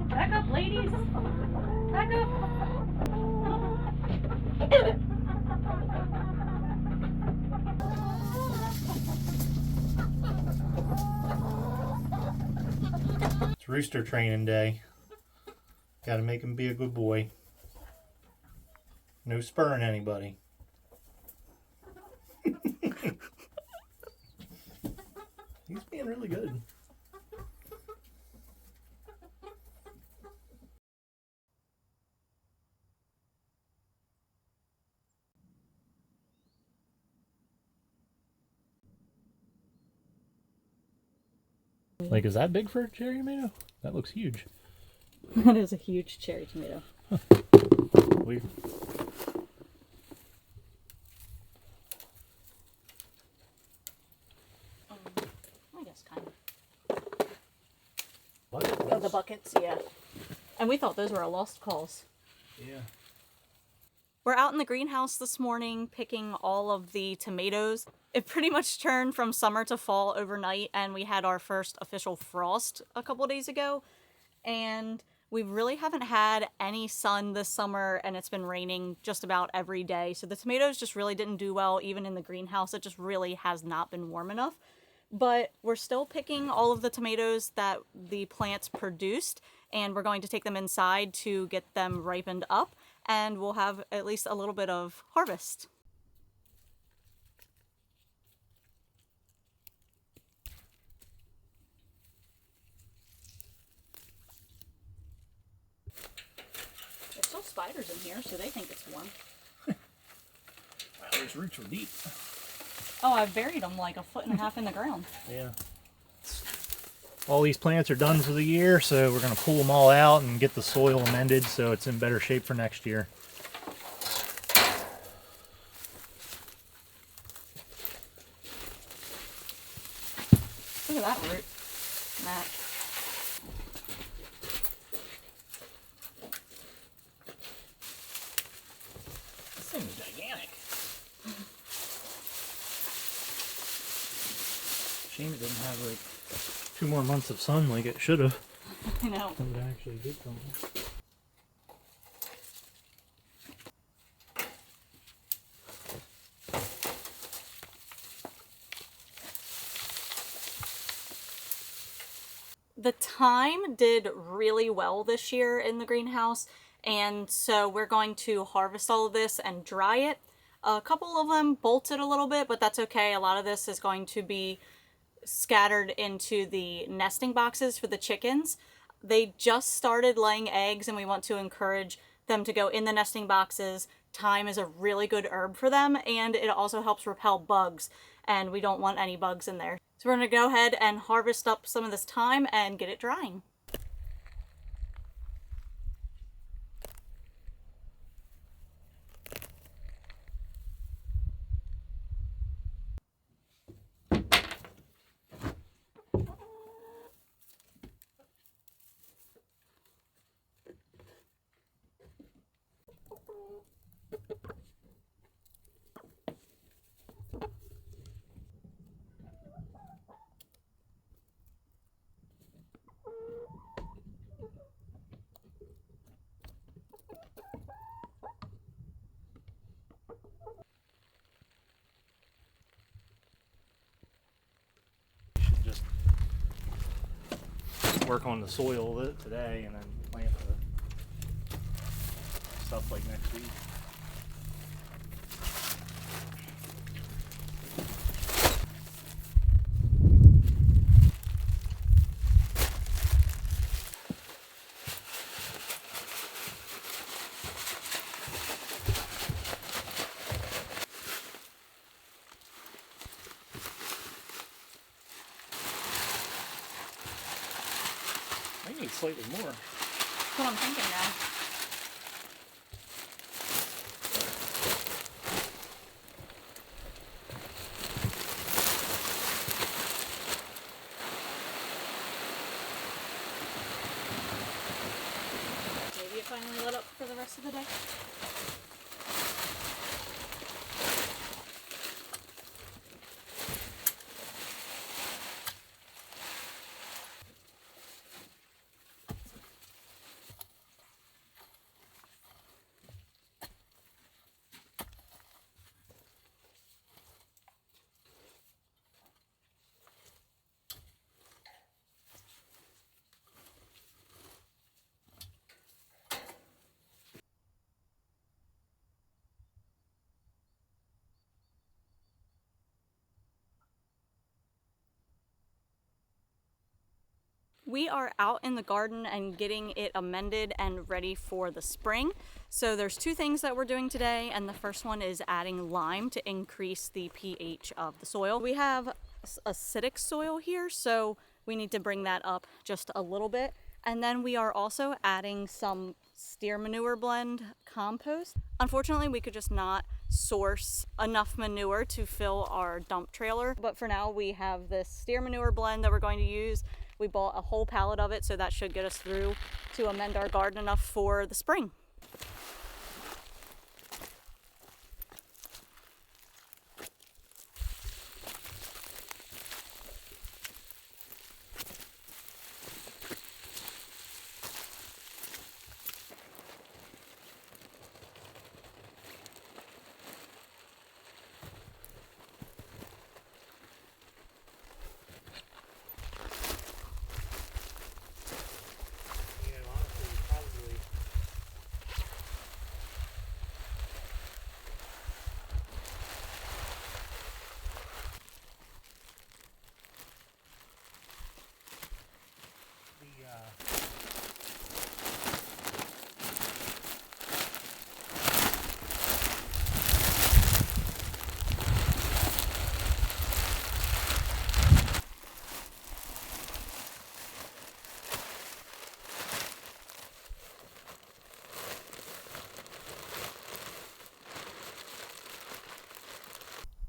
Back up, ladies! Back up! It's rooster training day. Gotta make him be a good boy. No spurring anybody. He's being really good. Like, is that big for a cherry tomato? That looks huge. That is a huge cherry tomato. Huh. Weird. I guess kind of. Buckets? Oh, the buckets, yeah. And we thought those were a lost cause. Yeah. We're out in the greenhouse this morning picking all of the tomatoes. It pretty much turned from summer to fall overnight, and we had our first official frost a couple days ago. And we really haven't had any sun this summer, and it's been raining just about every day. So the tomatoes just really didn't do well, even in the greenhouse. It just really has not been warm enough. But we're still picking all of the tomatoes that the plants produced, and we're going to take them inside to get them ripened up, and we'll have at least a little bit of harvest. There's still spiders in here, so they think it's warm. Wow, those roots are deep. Oh, I buried them like 1.5 feet in the ground. Yeah. All these plants are done for the year, so we're going to pull them all out and get the soil amended so it's in better shape for next year. Look at that root, Matt. This thing's gigantic. Shame it didn't have like 2 more months of sun like it should have. I know. It would actually did something. The thyme did really well this year in the greenhouse, and so we're going to harvest all of this and dry it. A couple of them bolted a little bit, but that's okay. A lot of this is going to be scattered into the nesting boxes for the chickens. They just started laying eggs, and we want to encourage them to go in the nesting boxes. Thyme is a really good herb for them, and it also helps repel bugs, and we don't want any bugs in there. So we're going to go ahead and harvest up some of this thyme and get it drying. work on the soil today and then plant the stuff like next week. I need slightly more. That's what I'm thinking now. Maybe it finally lit up for the rest of the day. We are out in the garden and getting it amended and ready for the spring. So there's two things that we're doing today, and the first one is adding lime to increase the pH of the soil. We have acidic soil here, so we need to bring that up just a little bit. And then we are also adding some steer manure blend compost. Unfortunately, we could just not source enough manure to fill our dump trailer, but for now we have this steer manure blend that we're going to use. We bought a whole pallet of it, so that should get us through to amend our garden enough for the spring.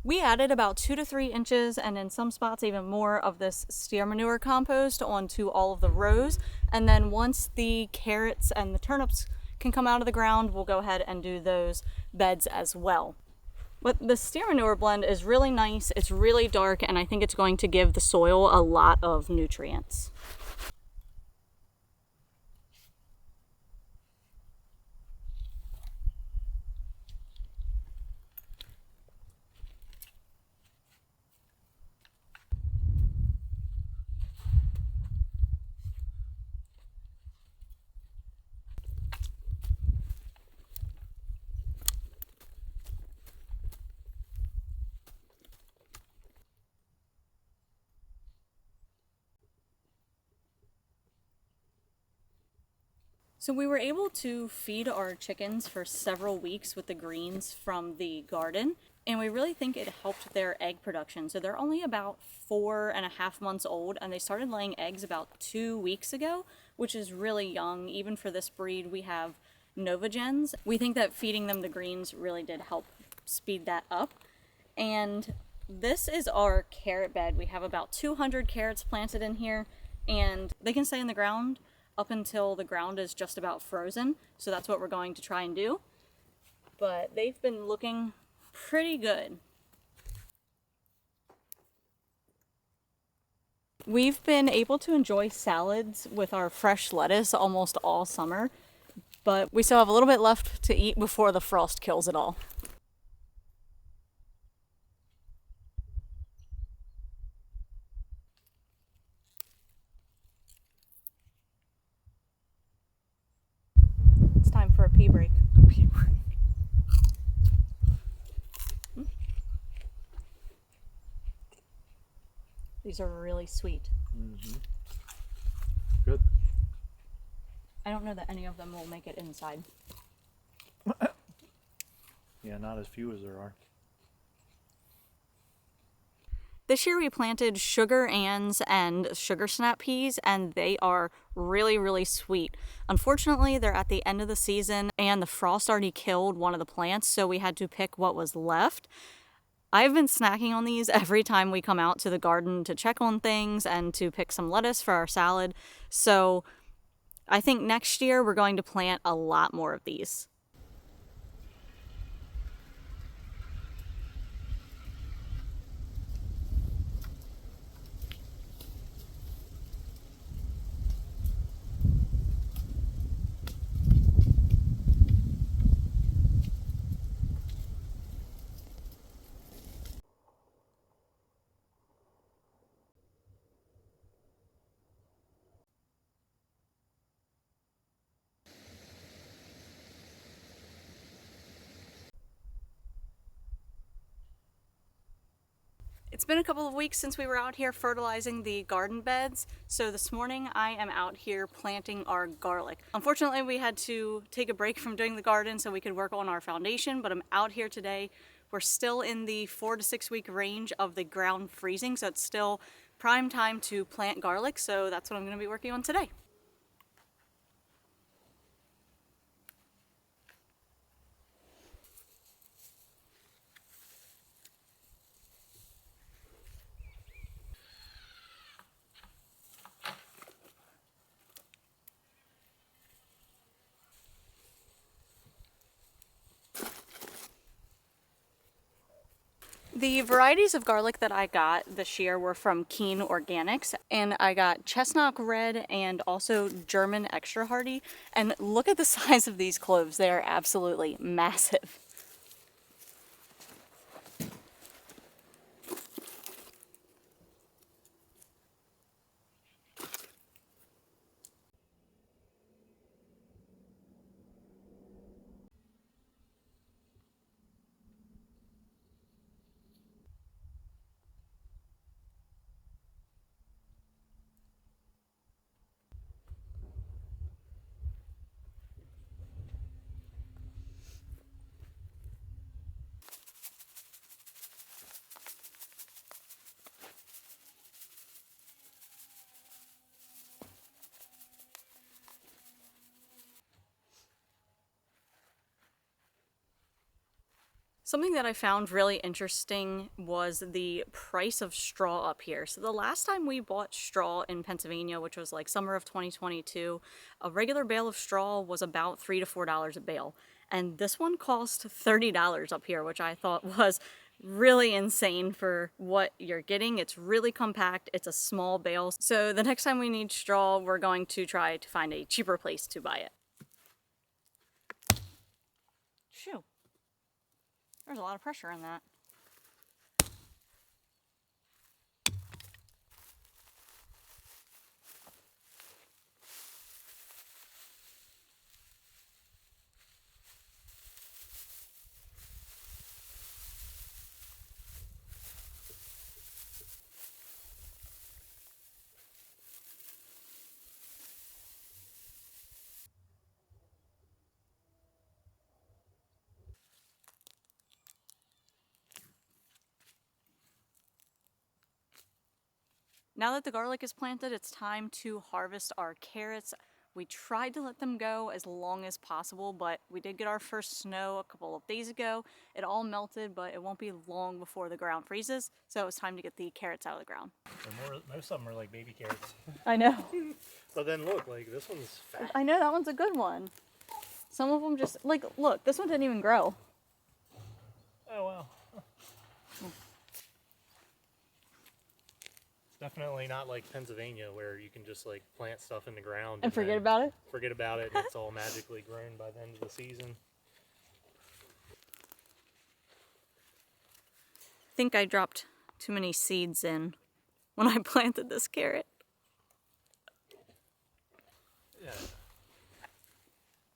We added about 2 to 3 inches, and in some spots even more, of this steer manure compost onto all of the rows. And then once the carrots and the turnips can come out of the ground, we'll go ahead and do those beds as well. But the steer manure blend is really nice. It's really dark, and I think it's going to give the soil a lot of nutrients. So we were able to feed our chickens for several weeks with the greens from the garden, and we really think it helped their egg production. So they're only about 4.5 months old, and they started laying eggs about 2 weeks ago, which is really young. Even for this breed, we have Nova Gens. We think that feeding them the greens really did help speed that up. And this is our carrot bed. We have about 200 carrots planted in here, and they can stay in the ground up until the ground is just about frozen. So that's what we're going to try and do. But they've been looking pretty good. We've been able to enjoy salads with our fresh lettuce almost all summer, but we still have a little bit left to eat before the frost kills it all. These are really sweet. Mm-hmm. Good. I don't know that any of them will make it inside. Yeah, not as few as there are. This year we planted sugar anns and sugar snap peas, and they are really, really sweet. Unfortunately, they're at the end of the season and the frost already killed one of the plants, so we had to pick what was left. I've been snacking on these every time we come out to the garden to check on things and to pick some lettuce for our salad. So I think next year we're going to plant a lot more of these. It's been a couple of weeks since we were out here fertilizing the garden beds, so this morning I am out here planting our garlic. Unfortunately, we had to take a break from doing the garden so we could work on our foundation, but I'm out here today. We're still in the 4 to 6 week range of the ground freezing, so it's still prime time to plant garlic, so that's what I'm going to be working on today. The varieties of garlic that I got this year were from Keen Organics, and I got Chestnut Red and also German Extra Hardy. And look at the size of these cloves, they are absolutely massive. Something that I found really interesting was the price of straw up here. So the last time we bought straw in Pennsylvania, which was like summer of 2022, a regular bale of straw was about $3 to $4 a bale. And this one cost $30 up here, which I thought was really insane for what you're getting. It's really compact, it's a small bale. So the next time we need straw, we're going to try to find a cheaper place to buy it. Shoo. There's a lot of pressure in that. Now that the garlic is planted, it's time to harvest our carrots. We tried to let them go as long as possible, but we did get our first snow a couple of days ago. It all melted, but it won't be long before the ground freezes, so it's time to get the carrots out of the ground. Most of them are like baby carrots. I know. But then look, like this one's fat. I know, that one's a good one. Some of them just, like, look, this one didn't even grow. Oh wow. Definitely not like Pennsylvania where you can just like plant stuff in the ground And forget about it? Forget about it and it's all magically grown by the end of the season. I think I dropped too many seeds in when I planted this carrot. Yeah.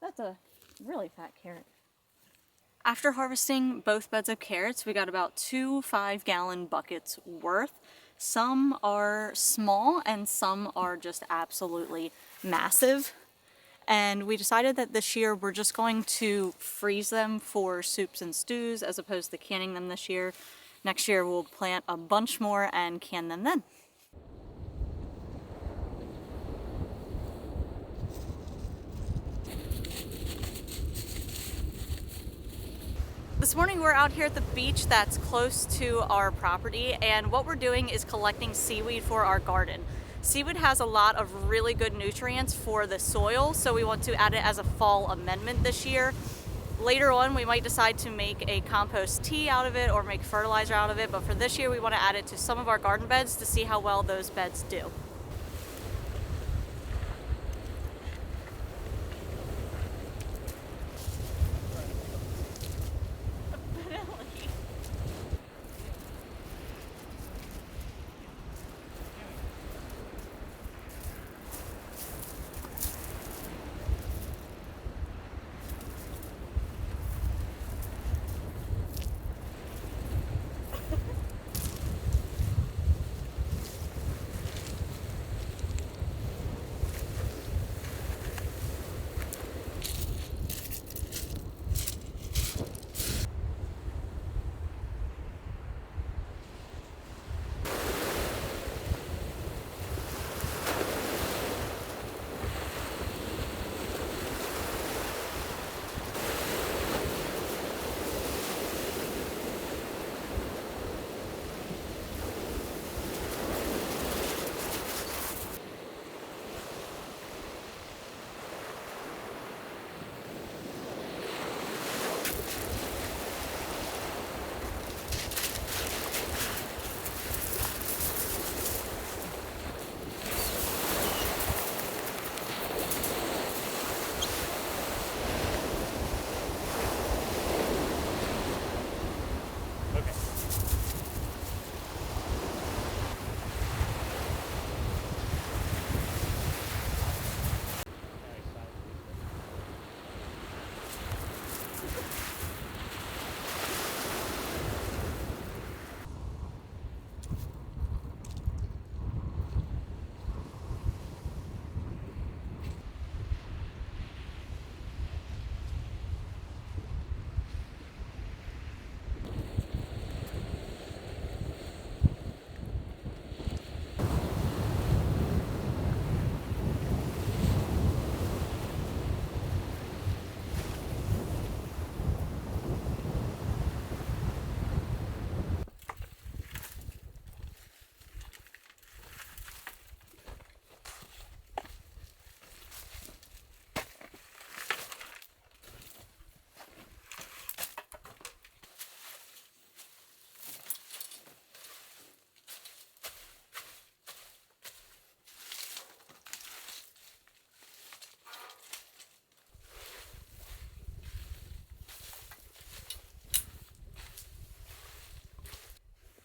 That's a really fat carrot. After harvesting both beds of carrots, we got about 2 5-gallon buckets worth. Some are small and some are just absolutely massive. And we decided that this year we're just going to freeze them for soups and stews as opposed to canning them this year. Next year we'll plant a bunch more and can them then. This morning we're out here at the beach that's close to our property, and what we're doing is collecting seaweed for our garden. Seaweed has a lot of really good nutrients for the soil, so we want to add it as a fall amendment this year. Later on we might decide to make a compost tea out of it or make fertilizer out of it, but for this year we want to add it to some of our garden beds to see how well those beds do.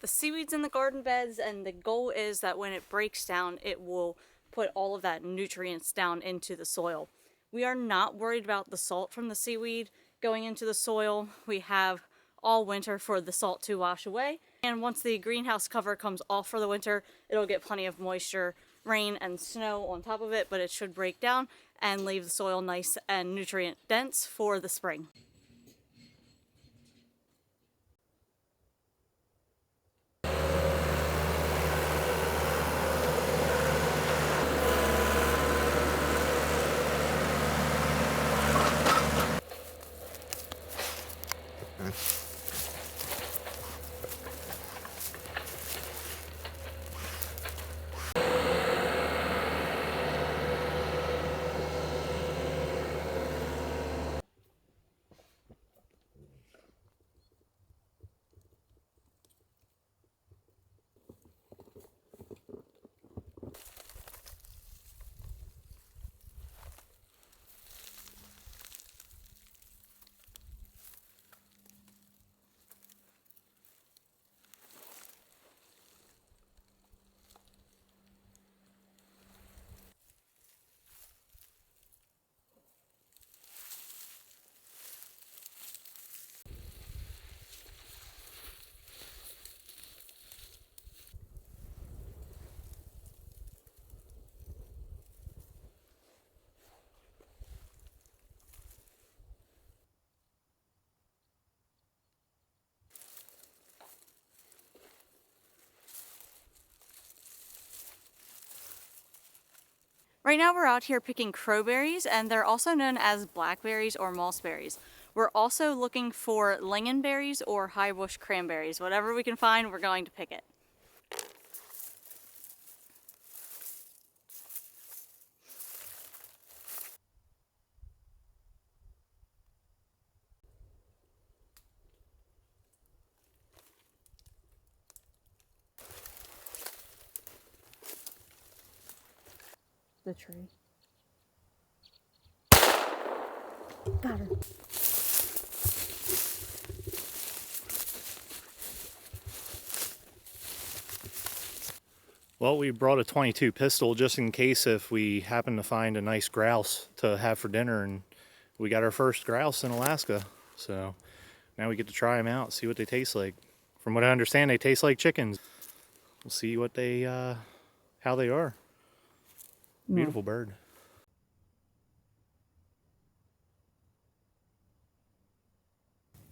The seaweed's in the garden beds, and the goal is that when it breaks down, it will put all of that nutrients down into the soil. We are not worried about the salt from the seaweed going into the soil. We have all winter for the salt to wash away. And once the greenhouse cover comes off for the winter, it'll get plenty of moisture, rain, and snow on top of it, but it should break down and leave the soil nice and nutrient dense for the spring. Right now we're out here picking crowberries, and they're also known as blackberries or mossberries. We're also looking for lingonberries or high bush cranberries. Whatever we can find, we're going to pick it. The tree. Got her. Well, we brought a 22 pistol just in case if we happen to find a nice grouse to have for dinner, and we got our first grouse in Alaska. So now we get to try them out, see what they taste like. From what I understand, they taste like chickens. We'll see what they, how they are. Beautiful bird.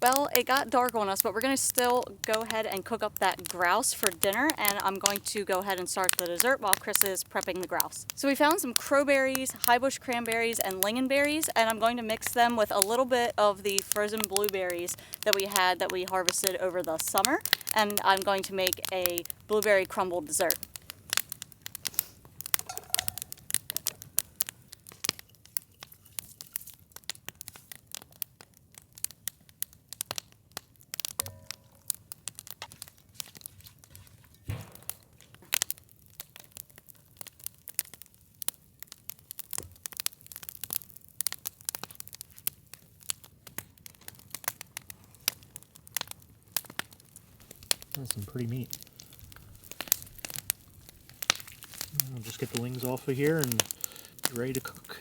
Well, it got dark on us, but we're going to still go ahead and cook up that grouse for dinner, and I'm going to go ahead and start the dessert while Chris is prepping the grouse. So we found some crowberries, high bush cranberries, and lingonberries, and I'm going to mix them with a little bit of the frozen blueberries that we harvested over the summer, and I'm going to make a blueberry crumble dessert. That's some pretty meat. I'll just get the wings off of here and get ready to cook.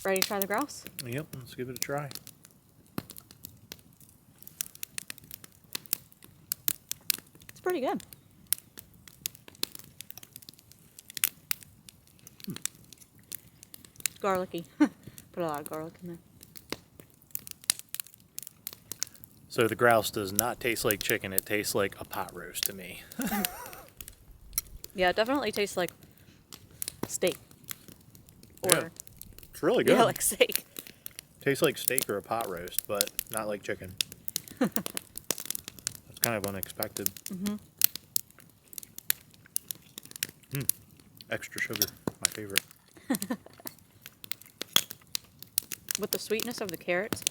Ready to try the grouse? Yep, let's give it a try. It's pretty good. It's garlicky. Put a lot of garlic in there. So the grouse does not taste like chicken, it tastes like a pot roast to me. Yeah, it definitely tastes like steak. Or Yeah. It's really good. yeah, like steak. Tastes like steak or a pot roast, but not like chicken. That's kind of unexpected. Extra sugar, my favorite. With the sweetness of the carrots,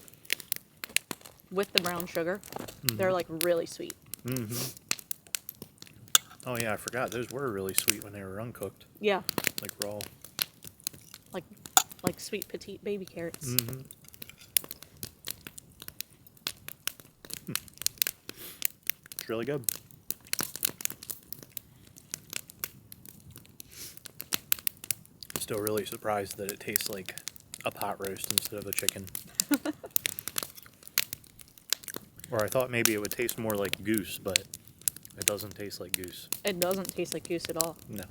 with the brown sugar, they're like really sweet. Oh yeah, I forgot. Those were really sweet when they were uncooked, Yeah, like raw. like sweet petite baby carrots. It's really good. Still really surprised that it tastes like a pot roast instead of a chicken. Or I thought maybe it would taste more like goose, but it doesn't taste like goose. It doesn't taste like goose at all. No.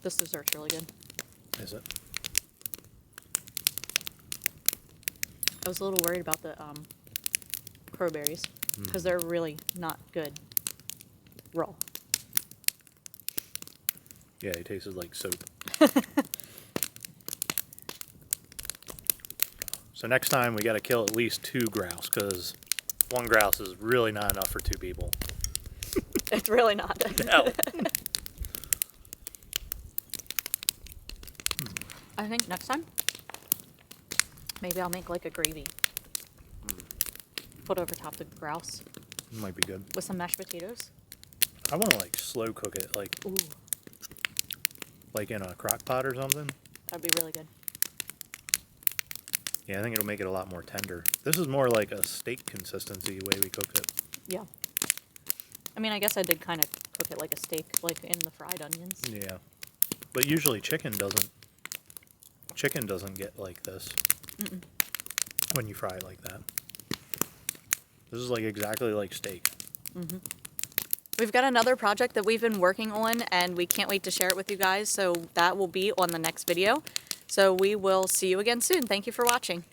This dessert's really good. Is it? I was a little worried about the crowberries because they're really not good raw. Yeah, it tasted like soap. So next time we got to kill at least 2 grouse, because 1 grouse is really not enough for 2 people. It's really not. No. I think next time, maybe I'll make like a gravy. Put over top the grouse Might be good. with some mashed potatoes. I want to like slow cook it, Ooh, like in a crock pot or something. that'd be really good. Yeah, I think it'll make it a lot more tender. This is more like a steak consistency way we cooked it. Yeah. I mean, I guess I did kind of cook it like a steak, like in the fried onions. Yeah, but usually chicken doesn't get like this when you fry it like that. This is like exactly like steak. We've got another project that we've been working on, and we can't wait to share it with you guys, so that will be on the next video. So we will see you again soon. Thank you for watching.